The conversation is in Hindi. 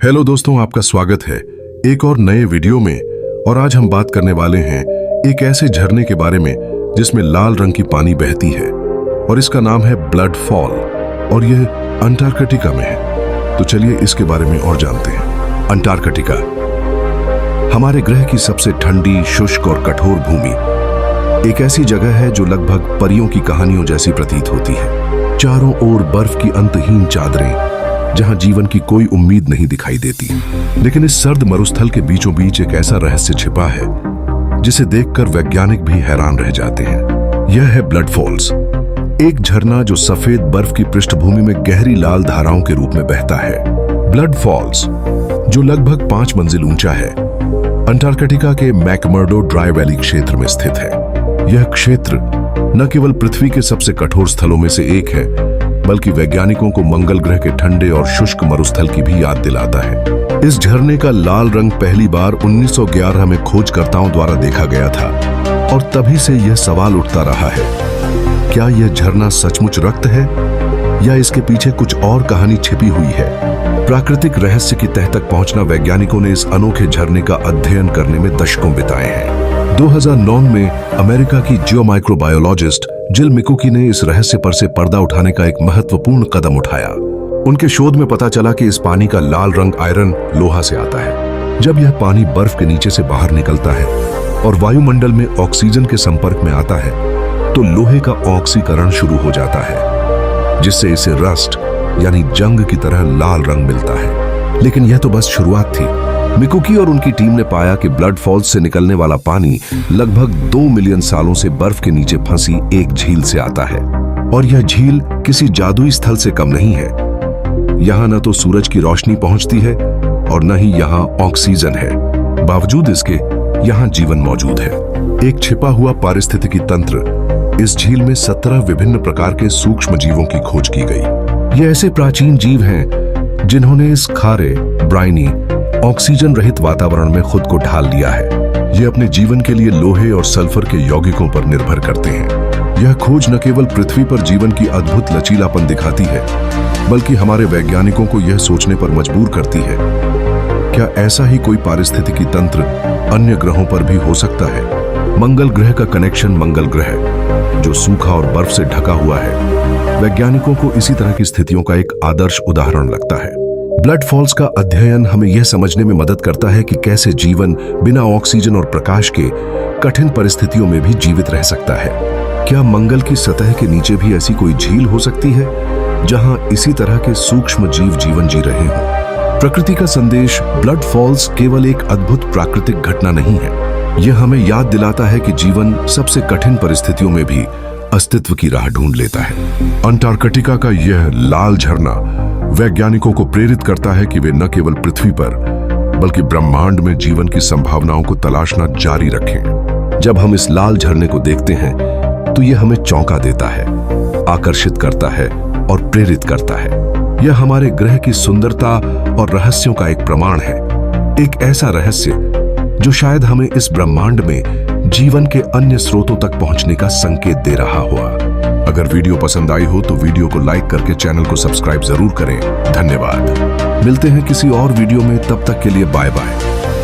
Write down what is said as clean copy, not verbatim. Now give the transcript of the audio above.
हेलो दोस्तों, आपका स्वागत है एक और नए वीडियो में। और आज हम बात करने वाले हैं एक ऐसे झरने के बारे में जिसमें लाल रंग की पानी बहती है और इसका नाम है ब्लड फॉल और यह अंटार्कटिका में है। तो चलिए इसके बारे में और जानते हैं। अंटार्कटिका हमारे ग्रह की सबसे ठंडी, शुष्क और कठोर भूमि, एक ऐसी जगह है जो लगभग परियों की कहानियों जैसी प्रतीत होती है। चारों ओर बर्फ की अंतहीन चादरें, जहां जीवन की कोई उम्मीद नहीं दिखाई देती। लेकिन इस सर्द मरुस्थल के बीचों बीच एक ऐसा रहस्य छिपा है जिसे देखकर वैज्ञानिक भी हैरान रह जाते हैं। यह है ब्लड फॉल्स, एक झरना जो सफेद बर्फ की पृष्ठभूमि में गहरी लाल धाराओं के रूप में बहता है। ब्लड फॉल्स, जो लगभग 5 मंजिल ऊंचा है, अंटार्कटिका के मैकमर्डो ड्राई वैली क्षेत्र में स्थित है। यह क्षेत्र न केवल पृथ्वी के सबसे कठोर स्थलों में से एक है, बल्कि वैज्ञानिकों को मंगल ग्रह के ठंडे और शुष्क मरुस्थल की भी याद दिलाता है। इस झरने का लाल रंग पहली बार 1911 में खोजकर्ताओं द्वारा देखा गया था और तभी से यह सवाल उठता रहा है, क्या यह झरना सचमुच रक्त है या इसके पीछे कुछ और कहानी छिपी हुई है? प्राकृतिक रहस्य की तह तक पहुंचना वैज्ञानिकों ने इस अनोखे झरने का अध्ययन करने में दशकों बिताए हैं। 2009 में अमेरिका की जियोमाइक्रोबायोलॉजिस्ट जिल मिकुकी ने इस रहस्य पर से पर्दा उठाने का एक महत्वपूर्ण कदम उठाया। उनके शोध में पता चला कि इस पानी का लाल रंग आयरन, लोहा से आता है। जब यह पानी बर्फ के नीचे से बाहर निकलता है और वायुमंडल में ऑक्सीजन के संपर्क में आता है, तो लोहे का ऑक्सीकरण शुरू हो जाता है, जिससे इसे रस्ट यानी जंग की तरह लाल रंग मिलता है। लेकिन यह तो बस शुरुआत थी। मिकुकी और उनकी टीम ने पाया कि ब्लड फॉल्स से निकलने वाला पानी लगभग 2 मिलियन सालों से बर्फ के नीचे फंसी एक झील से आता है। और यह झील किसी जादुई स्थल से कम नहीं है। यहां न तो सूरज की रोशनी पहुंचती है और न ही यहां ऑक्सीजन है। बावजूद इसके यहां जीवन मौजूद है। एक छिपा हुआ पारिस्थितिकी तंत्र। इस झील में 17 विभिन्न प्रकार के सूक्ष्म जीवों की खोज की गई। ये ऐसे प्राचीन जीव हैं जिन्होंने इस खारे, ब्राइनी, ऑक्सीजन रहित वातावरण में खुद को ढाल लिया है। ये अपने जीवन के लिए लोहे और सल्फर के यौगिकों पर निर्भर करते हैं। यह खोज न केवल पृथ्वी पर जीवन की अद्भुत लचीलापन दिखाती है, बल्कि हमारे वैज्ञानिकों को यह सोचने पर मजबूर करती है, क्या ऐसा ही कोई पारिस्थितिकी तंत्र अन्य ग्रहों पर भी हो सकता है? मंगल ग्रह का कनेक्शन, मंगल ग्रह जो सूखा और बर्फ से ढका हुआ है, वैज्ञानिकों को इसी तरह की स्थितियों का एक आदर्श उदाहरण लगता है। ब्लड फॉल्स का अध्ययन हमें यह समझने में मदद करता है कि कैसे जीवन बिना ऑक्सीजन और प्रकाश के कठिन परिस्थितियों में भी जीवित रह सकता है। क्या मंगल की सतह के नीचे भी ऐसी कोई झील हो सकती है जहां इसी तरह के सूक्ष्म जीव जीवन जी रहे हों? प्रकृति का संदेश, ब्लड फॉल्स केवल एक अद्भुत प्राकृतिक घटना नहीं है। यह हमें याद दिलाता है कि जीवन सबसे कठिन परिस्थितियों में भी अस्तित्व की राह ढूंढ लेता है। अंटार्कटिका का यह लाल झरना वैज्ञानिकों को प्रेरित करता है कि वे न केवल पृथ्वी पर बल्कि ब्रह्मांड में जीवन की संभावनाओं को तलाशना जारी रखें। जब हम इस लाल झरने को देखते हैं तो यह हमें चौंका देता है, आकर्षित करता है और प्रेरित करता है। यह हमारे ग्रह की सुंदरता और रहस्यों का एक प्रमाण है, एक ऐसा रहस्य जो शायद हमें इस ब्रह्मांड में जीवन के अन्य स्रोतों तक पहुंचने का संकेत दे रहा हुआ। अगर वीडियो पसंद आई हो तो वीडियो को लाइक करके चैनल को सब्सक्राइब जरूर करें। धन्यवाद। मिलते हैं किसी और वीडियो में, तब तक के लिए बाय बाय।